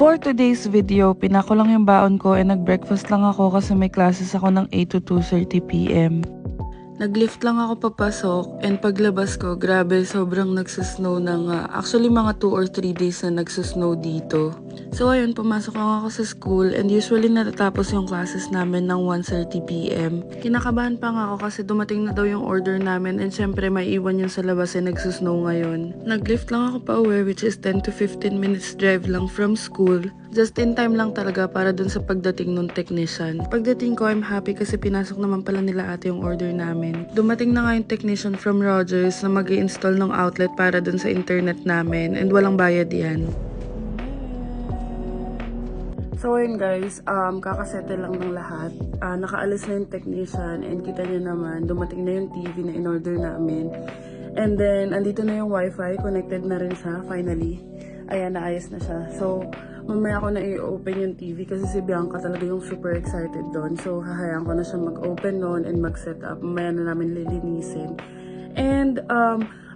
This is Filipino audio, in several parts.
For today's video, pinako lang yung baon ko and nag-breakfast lang ako kasi may classes ako ng 8 to 2:30 p.m. Nag-lift lang ako papasok and paglabas ko, grabe, sobrang nagsasnow na nga. Actually, mga 2 or 3 days na nagsasnow dito. So ayun, pumasok lang ako sa school and usually natatapos yung classes namin ng 1:30 p.m. Kinakabahan pa nga ako kasi dumating na daw yung order namin and syempre may iwan yun sa labas eh nagsasnow ngayon. Nag-lift lang ako pa uwi which is 10 to 15 minutes drive lang from school. Just in time lang talaga para dun sa pagdating ng technician. Pagdating ko, I'm happy kasi pinasok naman pala nila ate yung order namin. Dumating na nga yung technician from Rogers na mag-i-install ng outlet para dun sa internet namin and walang bayad yan. So ayun guys, kakasettle lang ng lahat. Nakaalis na yung technician and kita niya naman, dumating na yung TV na in-order namin. And then, andito na yung wifi, connected na rin siya finally. Ayan, naayos na siya. So, mamaya ako na i-open yung TV kasi si Bianca talaga yung super excited doon. So, hahayaan ko na siya mag-open noon and mag-set up. Mamaya na namin lilinisin. And,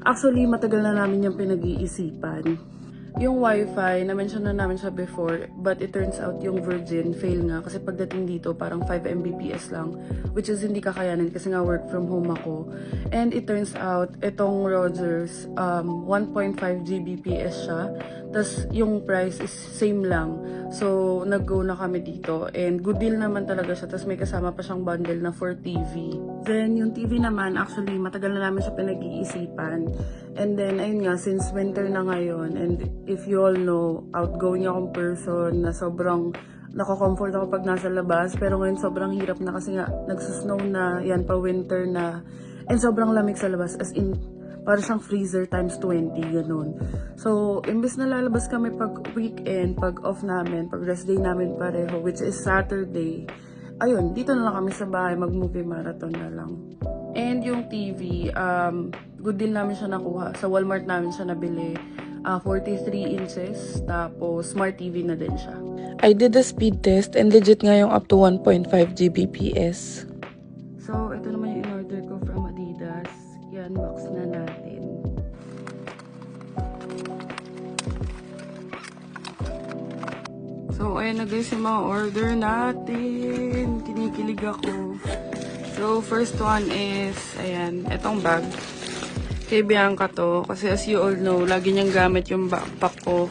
actually, matagal na namin yung pinag-iisipan. Yung wifi, na-mention na namin siya before, but it turns out yung Virgin fail nga kasi pagdating dito parang 5 Mbps lang, which is hindi kakayanin kasi nga work from home ako. And it turns out, itong Rogers, 1.5 Gbps siya, tas yung price is same lang. So, nag-go na kami dito and good deal naman talaga siya, tas may kasama pa siyang bundle na for TV. Then, yung TV naman, actually, matagal na namin siya pinag-iisipan. And then, ayun nga, since winter na ngayon, and if you all know, outgoing akong person na sobrang nako-comfort ako pag nasa labas. Pero ngayon sobrang hirap na kasi nga nagsusnow na, yan pa winter na. And sobrang lamig sa labas, as in, para siyang freezer times 20, ganun. So, imbes na lalabas kami pag weekend, pag off namin, pag rest day namin pareho, which is Saturday, ayun, dito na lang kami sa bahay, mag-movie marathon na lang. And yung TV, good deal namin siya nakuha. Sa Walmart namin siya nabili. 43 inches, tapos smart TV na din siya. I did the speed test and legit nga yung up to 1.5 Gbps. So, ito naman yung in-order ko from Adidas. I-unbox na natin. So, ayan na guys yung mga order natin. Kinikilig ako. So, first one is, ayan, etong bag. Kay Bianca to. Kasi as you all know, lagi niyang gamit yung backpack ko.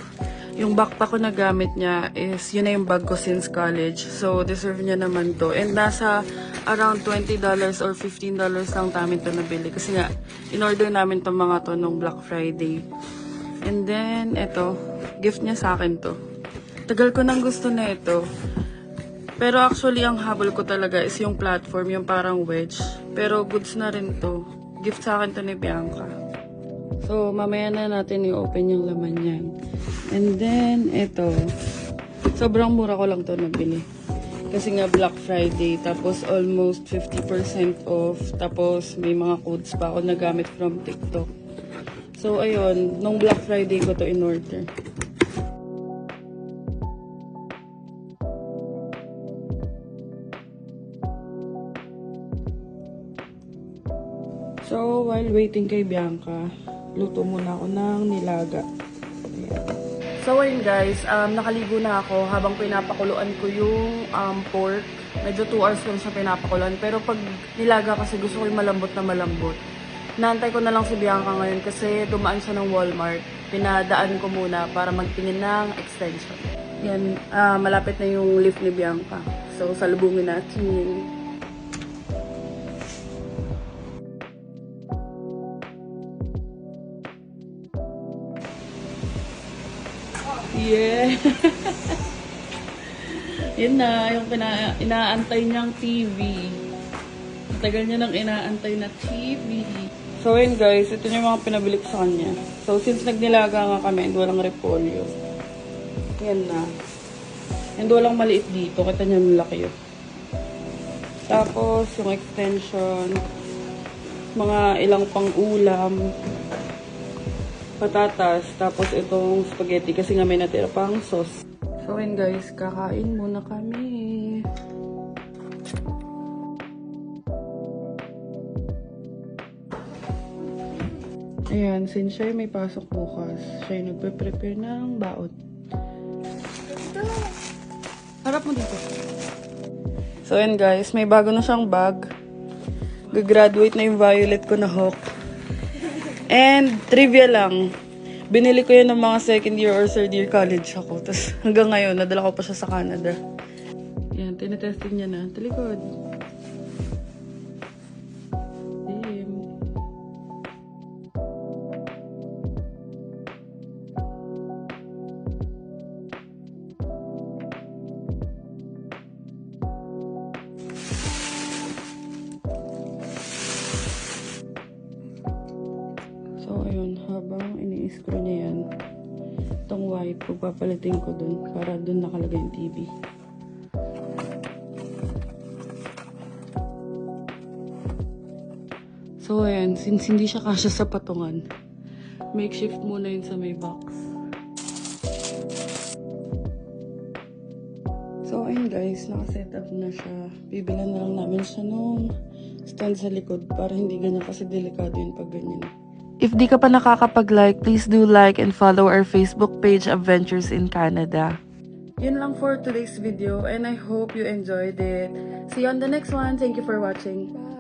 Yung backpack ko na gamit niya is, yun na yung bag ko since college. So, deserve niya naman to. And nasa around $20 or $15 lang namin to nabili. Kasi nga, in-order namin to mga to nung Black Friday. And then, eto, gift niya sa akin to. Tagal ko nang gusto na ito. Pero actually, ang habol ko talaga is yung platform, yung parang wedge. Pero goods na rin to. Gift sa akin to ni Bianca. So, mamaya na natin i-open yung laman yan. And then, ito. Sobrang mura ko lang to nabili. Kasi nga Black Friday. Tapos almost 50% off. Tapos may mga codes pa ako nagamit from TikTok. So, ayun. Nung Black Friday ko to in-order. So, while waiting kay Bianca, luto muna ako ng nilaga. Ayan. So, ayun guys, nakaligo na ako habang pinapakuluan ko yung pork. Medyo 2 hours ko siya pinapakuluan. Pero pag nilaga kasi gusto ko yung malambot na malambot. Naantay ko na lang si Bianca ngayon kasi dumaan siya ng Walmart. Pinadaan ko muna para magtingin ng extension. Yan, malapit na yung lift ni Bianca. So, salubungin natin. Yeah. Yun na, yung inaantay niyang TV. Matagal niya nang inaantay na TV. So yun guys, ito yung mga pinabili ko sa kanya. So since nagnilaga nga kami and walang repolyo. Yan na. And walang maliit dito. Kita niyo yung laki yun. Tapos yung extension. Mga ilang pang ulam. Patatas, tapos itong spaghetti kasi nga may natira pang sauce. So yun guys, kakain muna kami. Ayan, since siya may pasok bukas, siya yung nagpe-prepare ng baon. Harap mo dito. So, yun guys. May bago na siyang bag. Gagraduate na yung violet ko na Hawk. And, trivia lang. Binili ko yun ng mga second year or third year college ako. Tapos, hanggang ngayon, nadala ko pa siya sa Canada. Yan, tinetesting niya na. Talikod. So, ayun, habang ini-screw niya yan, itong white, pagpapalitin ko dun para dun nakalagay yung TV. So, ayan, since hindi siya kasya sa patungan, makeshift muna yun sa may box. So, ayun guys, nakasetup na siya. Bibilan na lang namin siya nung stand sa likod para hindi ganyan kasi delikado yun pag ganyan. If di ka pa nakakapag-like, please do like and follow our Facebook page, Adventures in Canada. Yun lang for today's video and I hope you enjoyed it. See you on the next one. Thank you for watching. Bye!